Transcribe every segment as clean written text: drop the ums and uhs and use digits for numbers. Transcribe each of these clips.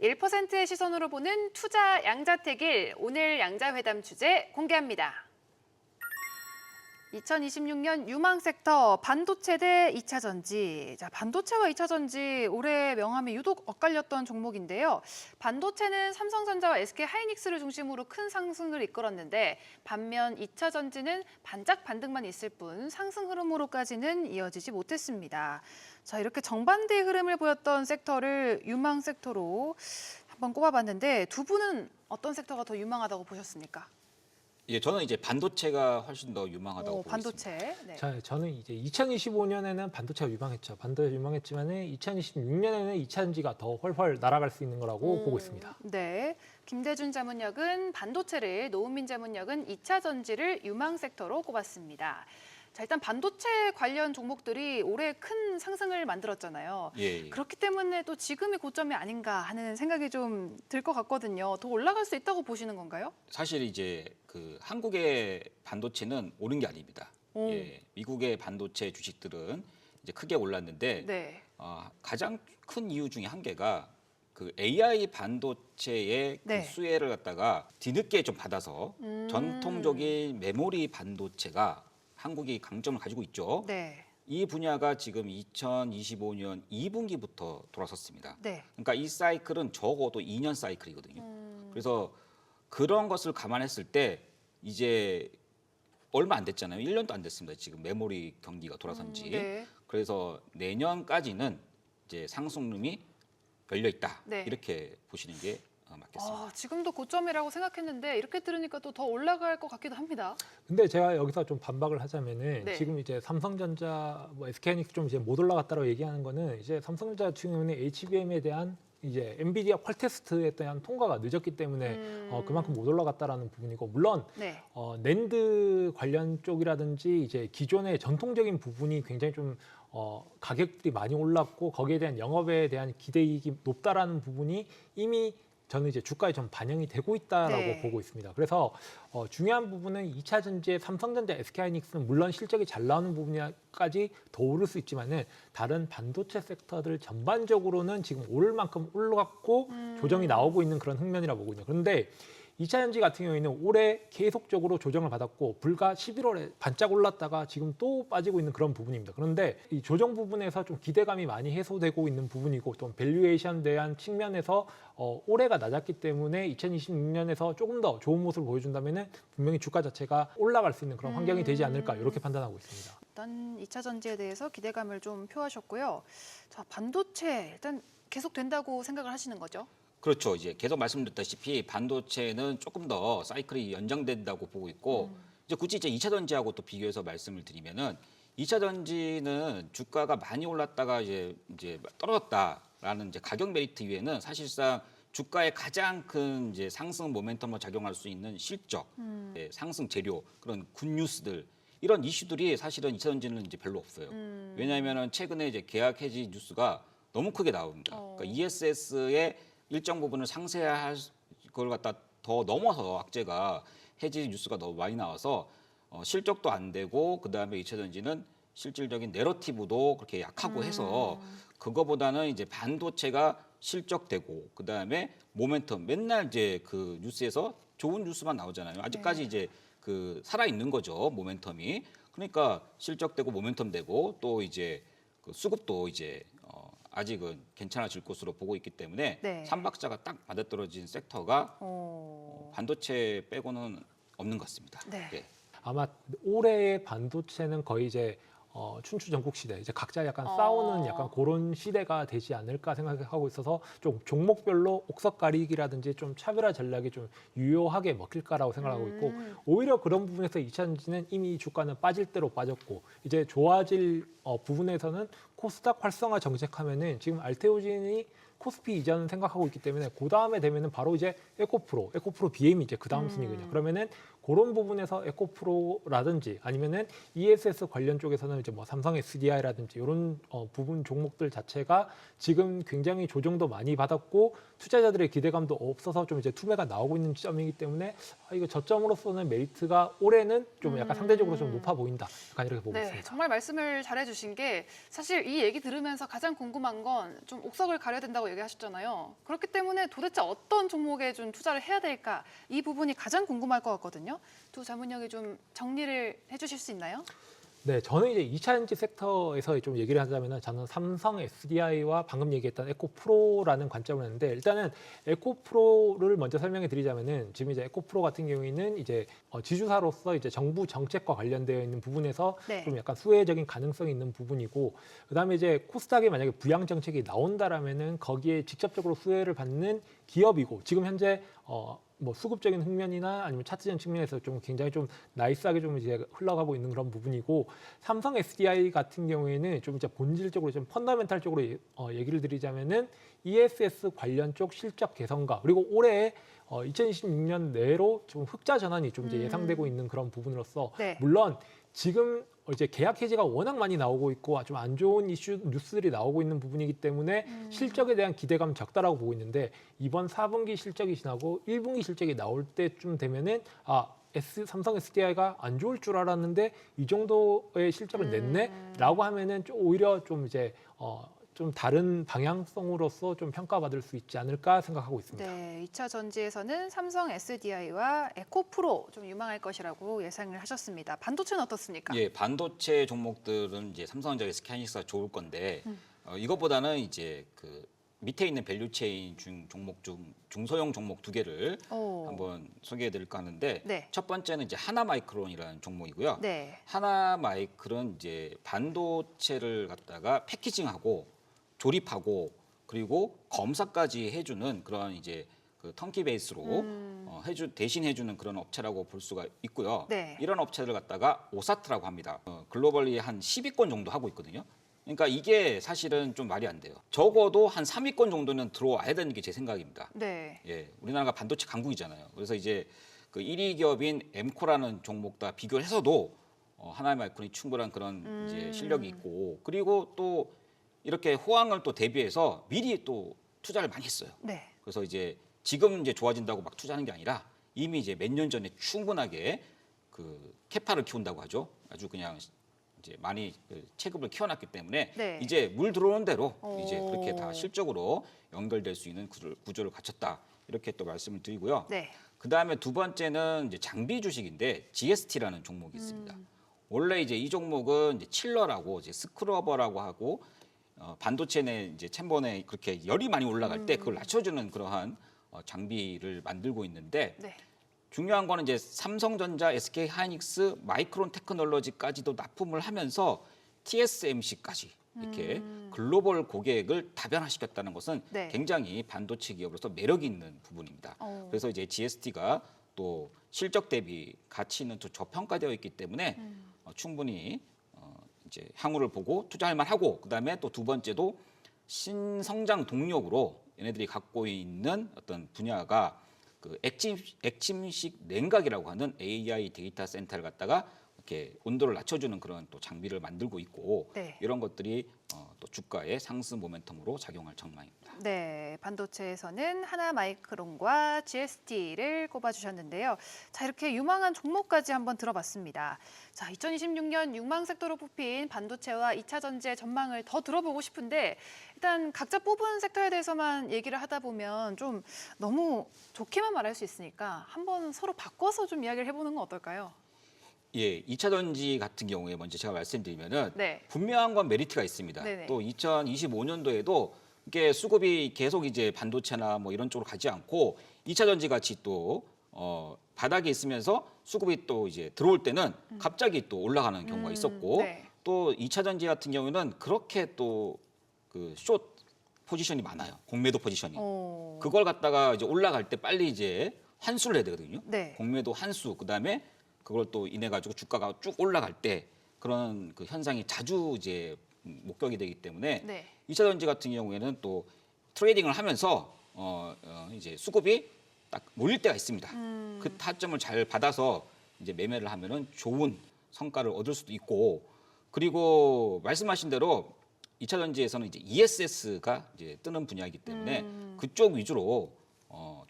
1%의 시선으로 보는 투자 양자택일, 오늘 양자회담 주제 공개합니다. 2026년 유망 섹터 반도체 대 2차 전지. 자, 반도체와 2차 전지 올해 명함이 유독 엇갈렸던 종목인데요. 반도체는 삼성전자와 SK 하이닉스를 중심으로 큰 상승을 이끌었는데 반면 2차 전지는 반짝 반등만 있을 뿐 상승 흐름으로까지는 이어지지 못했습니다. 자, 이렇게 정반대의 흐름을 보였던 섹터를 유망 섹터로 한번 꼽아봤는데 두 분은 어떤 섹터가 더 유망하다고 보셨습니까? 예, 저는 이제 반도체가 훨씬 더 유망하다고 보고 반도체. 있습니다. 네. 자, 저는 이제 2025년에는 반도체가 유망했죠. 반도체 유망했지만은 2026년에는 2차 전지가 더 훨훨 날아갈 수 있는 거라고 보고 있습니다. 네. 김대준 자문역은 반도체를, 노은민 자문역은 2차 전지를 유망 섹터로 꼽았습니다. 자, 일단 반도체 관련 종목들이 올해 큰 상승을 만들었잖아요. 예. 그렇기 때문에 또 지금이 고점이 아닌가 하는 생각이 좀 들 것 같거든요. 더 올라갈 수 있다고 보시는 건가요? 사실 이제 그 한국의 반도체는 오른 게 아닙니다. 예, 미국의 반도체 주식들은 이제 크게 올랐는데 네. 가장 큰 이유 중에 한 개가 그 AI 반도체의 네. 그 수혜를 갖다가 뒤늦게 좀 받아서 전통적인 메모리 반도체가 한국이 강점을 가지고 있죠. 네. 이 분야가 지금 2025년 2분기부터 돌아섰습니다. 네. 그러니까 이 사이클은 적어도 2년 사이클이거든요. 그래서 그런 것을 감안했을 때 이제 얼마 안 됐잖아요. 1년도 안 됐습니다. 지금 메모리 경기가 돌아선 지. 네. 그래서 내년까지는 이제 상승룸이 열려 있다. 네. 이렇게 보시는 게 맞겠습니다. 지금도 고점이라고 생각했는데 이렇게 들으니까 또 더 올라갈 것 같기도 합니다. 근데 제가 여기서 좀 반박을 하자면은 네. 지금 이제 삼성전자, SK하이닉스 좀 이제 못 올라갔다고 얘기하는 거는 이제 삼성전자 같은 경우는 HBM에 대한 이제 엔비디아 퀄테스트에 대한 통과가 늦었기 때문에 그만큼 못 올라갔다라는 부분이고 물론 네. 낸드 관련 쪽이라든지 이제 기존의 전통적인 부분이 굉장히 좀 가격들이 많이 올랐고 거기에 대한 영업에 대한 기대이익이 높다라는 부분이 이미 저는 이제 주가에 좀 반영이 되고 있다라고 네. 보고 있습니다. 그래서 중요한 부분은 2차 전지의 삼성전자, SK하이닉스는 물론 실적이 잘 나오는 부분까지 더 오를 수 있지만은 다른 반도체 섹터들 전반적으로는 지금 오를 만큼 올랐고 조정이 나오고 있는 그런 측면이라 보거든요. 그런데 2차 전지 같은 경우에는 올해 계속적으로 조정을 받았고 불과 11월에 반짝 올랐다가 지금 또 빠지고 있는 그런 부분입니다. 그런데 이 조정 부분에서 좀 기대감이 많이 해소되고 있는 부분이고 또 밸류에이션 대한 측면에서 올해가 낮았기 때문에 2026년에서 조금 더 좋은 모습을 보여준다면은 분명히 주가 자체가 올라갈 수 있는 그런 환경이 되지 않을까 이렇게 판단하고 있습니다. 일단 2차 전지에 대해서 기대감을 좀 표하셨고요. 자, 반도체 일단 계속 된다고 생각을 하시는 거죠? 그렇죠. 이제 계속 말씀드렸다시피 반도체는 조금 더 사이클이 연장된다고 보고 있고 이제 굳이 이제 2차 전지하고 또 비교해서 말씀을 드리면은 2차 전지는 주가가 많이 올랐다가 이제 떨어졌다라는 이제 가격 메리트 위에는 사실상 주가에 가장 큰 이제 상승 모멘텀을 작용할 수 있는 실적, 상승 재료 그런 굿뉴스들 이런 이슈들이 사실은 2차 전지는 이제 별로 없어요. 왜냐하면은 최근에 이제 계약 해지 뉴스가 너무 크게 나옵니다. 그러니까 ESS의 일정 부분을 상쇄할 걸 갖다 더 넘어서 악재가 해지 뉴스가 너무 많이 나와서 실적도 안 되고 그다음에 2차 전지는 실질적인 내러티브도 그렇게 약하고 해서 그거보다는 이제 반도체가 실적되고 그다음에 모멘텀 맨날 이제 그 뉴스에서 좋은 뉴스만 나오잖아요. 아직까지 이제 그 살아 있는 거죠. 모멘텀이. 그러니까 실적되고 모멘텀되고 또 이제 그 수급도 이제 아직은 괜찮아질 것으로 보고 있기 때문에 네. 삼박자가 딱 맞아떨어진 섹터가 반도체 빼고는 없는 것 같습니다. 네. 예. 아마 올해의 반도체는 거의 이제 춘추 전국 시대 이제 각자 약간 싸우는 약간 그런 시대가 되지 않을까 생각하고 있어서 좀 종목별로 옥석 가리기라든지 좀 차별화 전략이 좀 유효하게 먹힐까라고 생각하고 있고 오히려 그런 부분에서 2차 전지는 이미 주가는 빠질 대로 빠졌고 이제 좋아질 부분에서는 코스닥 활성화 정책하면은 지금 알테오진이 코스피 이전 생각하고 있기 때문에 그 다음에 되면은 바로 이제 에코프로 BM이 이제 그 다음 순위거든요. 그러면은 그런 부분에서 에코프로라든지 아니면은 ESS 관련 쪽에서는 이제 뭐 삼성 SDI라든지 이런 부분 종목들 자체가 지금 굉장히 조정도 많이 받았고 투자자들의 기대감도 없어서 좀 이제 투매가 나오고 있는 시점이기 때문에 이거 저점으로서는 메리트가 올해는 좀 약간 상대적으로 좀 높아 보인다. 약간 이렇게 보고 네, 있습니다. 정말 말씀을 잘해주신 게 사실 이 얘기 들으면서 가장 궁금한 건 좀 옥석을 가려야 된다고 얘기하셨잖아요. 그렇기 때문에 도대체 어떤 종목에 좀 투자를 해야 될까? 이 부분이 가장 궁금할 것 같거든요. 두 자문역이 좀 정리를 해주실 수 있나요? 네, 저는 이제 2차 전지 섹터에서 좀 얘기를 하자면은 저는 삼성 SDI와 방금 얘기했던 에코프로라는 관점을 했는데 일단은 에코프로를 먼저 설명해 드리자면은 지금 이제 에코프로 같은 경우에는 이제 지주사로서 이제 정부 정책과 관련되어 있는 부분에서 네. 좀 약간 수혜적인 가능성이 있는 부분이고 그다음에 이제 코스닥에 만약에 부양 정책이 나온다라면은 거기에 직접적으로 수혜를 받는 기업이고 지금 현재 뭐 수급적인 측면이나 아니면 차트적 측면에서 좀 굉장히 좀 나이스하게 좀 이제 흘러가고 있는 그런 부분이고 삼성 SDI 같은 경우에는 좀 이제 본질적으로 좀 펀더멘탈적으로 얘기를 드리자면은 ESS 관련 쪽 실적 개선과 그리고 올해 2026년 내로 좀 흑자 전환이 좀 이제 예상되고 있는 그런 부분으로서 네. 물론 지금 이제 계약 해지가 워낙 많이 나오고 있고 좀 안 좋은 이슈 뉴스들이 나오고 있는 부분이기 때문에 실적에 대한 기대감 적다라고 보고 있는데 이번 4분기 실적이 지나고 1분기 실적이 나올 때쯤 되면은 삼성 SDI가 안 좋을 줄 알았는데 이 정도의 실적을 냈네라고 하면은 좀 오히려 좀 이제 좀 다른 방향성으로서 좀 평가받을 수 있지 않을까 생각하고 있습니다. 네, 2차 전지에서는 삼성 SDI와 에코프로 좀 유망할 것이라고 예상을 하셨습니다. 반도체는 어떻습니까? 예, 반도체 종목들은 이제 삼성전자, SK하이닉스가 좋을 건데 이것보다는 이제 그 밑에 있는 밸류체인 종목 중 중소형 종목 두 개를 오. 한번 소개해드릴까 하는데 네. 첫 번째는 이제 하나마이크론이라는 종목이고요. 네. 하나마이크론 이제 반도체를 갖다가 패키징하고 조립하고 그리고 검사까지 해주는 그런 이제 그 턴키 베이스로 대신 해주는 그런 업체라고 볼 수가 있고요. 네. 이런 업체를 갖다가 오사트라고 합니다. 글로벌리 한 10위권 정도 하고 있거든요. 그러니까 이게 사실은 좀 말이 안 돼요. 적어도 한 3위권 정도는 들어와야 되는 게 제 생각입니다. 네. 예, 우리나라가 반도체 강국이잖아요. 그래서 이제 그 1위 기업인 엠코라는 종목과 비교를 해서도 하나의 마이크론이 충분한 그런 이제 실력이 있고 그리고 또 이렇게 호황을 또 대비해서 미리 또 투자를 많이 했어요. 네. 그래서 이제 지금 이제 좋아진다고 막 투자하는 게 아니라 이미 이제 몇 년 전에 충분하게 그 캐파를 키운다고 하죠. 아주 그냥 이제 많이 그 체급을 키워놨기 때문에 네. 이제 물 들어오는 대로 이제 오. 그렇게 다 실적으로 연결될 수 있는 구조를 갖췄다. 이렇게 또 말씀을 드리고요. 네. 그 다음에 두 번째는 이제 장비 주식인데 GST라는 종목이 있습니다. 원래 이제 이 종목은 이제 칠러라고 이제 스크러버라고 하고 반도체 내 이제 챔버에 그렇게 열이 많이 올라갈 때 그걸 낮춰주는 그러한 장비를 만들고 있는데 네. 중요한 거는 이제 삼성전자, SK하이닉스, 마이크론 테크놀로지까지도 납품을 하면서 TSMC까지 이렇게 글로벌 고객을 다변화시켰다는 것은 네. 굉장히 반도체 기업으로서 매력 있는 부분입니다. 그래서 이제 GST가 또 실적 대비 가치 있는 또 저평가되어 있기 때문에 충분히 이제 향후를 보고 투자할 만하고 그다음에 또 두 번째도 신성장 동력으로 얘네들이 갖고 있는 어떤 분야가 그 액침식 냉각이라고 하는 AI 데이터 센터를 갖다가 이렇게 온도를 낮춰주는 그런 또 장비를 만들고 있고 네. 이런 것들이 또 주가의 상승 모멘텀으로 작용할 전망입니다. 네, 반도체에서는 하나마이크론과 GST를 꼽아주셨는데요. 자, 이렇게 유망한 종목까지 한번 들어봤습니다. 자, 2026년 유망 섹터로 뽑힌 반도체와 2차 전지의 전망을 더 들어보고 싶은데 일단 각자 뽑은 섹터에 대해서만 얘기를 하다 보면 좀 너무 좋게만 말할 수 있으니까 한번 서로 바꿔서 좀 이야기를 해보는 건 어떨까요? 예, 2차 전지 같은 경우에 먼저 제가 말씀드리면은 네. 분명한 건 메리트가 있습니다. 네네. 또 2025년도에도 이게 수급이 계속 이제 반도체나 뭐 이런 쪽으로 가지 않고 2차 전지 같이 또 바닥에 있으면서 수급이 또 이제 들어올 때는 갑자기 또 올라가는 경우가 있었고 네. 또 2차 전지 같은 경우는 그렇게 또 그 숏 포지션이 많아요. 공매도 포지션이. 그걸 갖다가 이제 올라갈 때 빨리 이제 환수를 해야 되거든요. 네. 공매도 환수 그다음에 그걸 또 인해 가지고 주가가 쭉 올라갈 때 그런 그 현상이 자주 이제 목격이 되기 때문에 네. 2차 전지 같은 경우에는 또 트레이딩을 하면서 이제 수급이 딱 몰릴 때가 있습니다. 그 타점을 잘 받아서 이제 매매를 하면은 좋은 성과를 얻을 수도 있고 그리고 말씀하신 대로 2차 전지에서는 이제 ESS가 이제 뜨는 분야이기 때문에 그쪽 위주로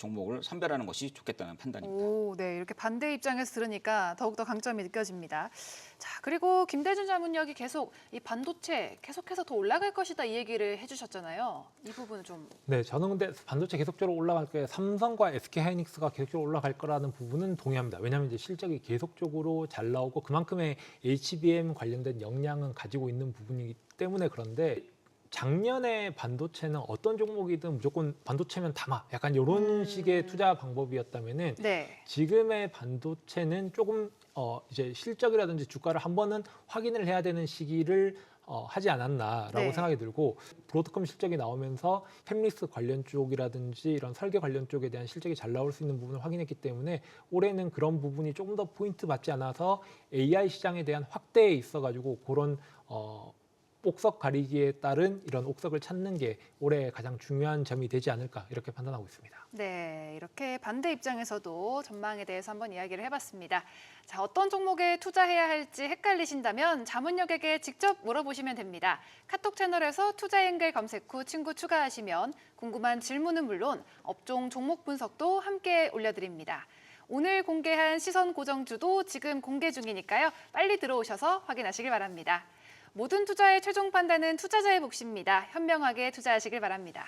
종목을 선별하는 것이 좋겠다는 판단입니다. 오, 네. 이렇게 반대 입장에서 들으니까 더욱더 강점이 느껴집니다. 자, 그리고 김대준 자문역이 계속 이 반도체 계속해서 더 올라갈 것이다 이 얘기를 해주셨잖아요. 이 부분은 좀. 네, 저는 근데 반도체 계속적으로 올라갈 게 삼성과 SK 하이닉스가 계속적으로 올라갈 거라는 부분은 동의합니다. 왜냐하면 이제 실적이 계속적으로 잘 나오고 그만큼의 HBM 관련된 역량은 가지고 있는 부분이기 때문에 그런데 작년에 반도체는 어떤 종목이든 무조건 반도체면 담아 약간 이런 식의 투자 방법이었다면은 네. 지금의 반도체는 조금 이제 실적이라든지 주가를 한 번은 확인을 해야 되는 시기를 하지 않았나라고 네. 생각이 들고 브로드컴 실적이 나오면서 팹리스 관련 쪽이라든지 이런 설계 관련 쪽에 대한 실적이 잘 나올 수 있는 부분을 확인했기 때문에 올해는 그런 부분이 조금 더 포인트 받지 않아서 AI 시장에 대한 확대에 있어가지고 그런 옥석 가리기에 따른 이런 옥석을 찾는 게 올해 가장 중요한 점이 되지 않을까 이렇게 판단하고 있습니다. 네, 이렇게 반대 입장에서도 전망에 대해서 한번 이야기를 해봤습니다. 자, 어떤 종목에 투자해야 할지 헷갈리신다면 자문역에게 직접 물어보시면 됩니다. 카톡 채널에서 투자앵글 검색 후 친구 추가하시면 궁금한 질문은 물론 업종 종목 분석도 함께 올려드립니다. 오늘 공개한 시선 고정주도 지금 공개 중이니까요. 빨리 들어오셔서 확인하시길 바랍니다. 모든 투자의 최종 판단은 투자자의 몫입니다. 현명하게 투자하시길 바랍니다.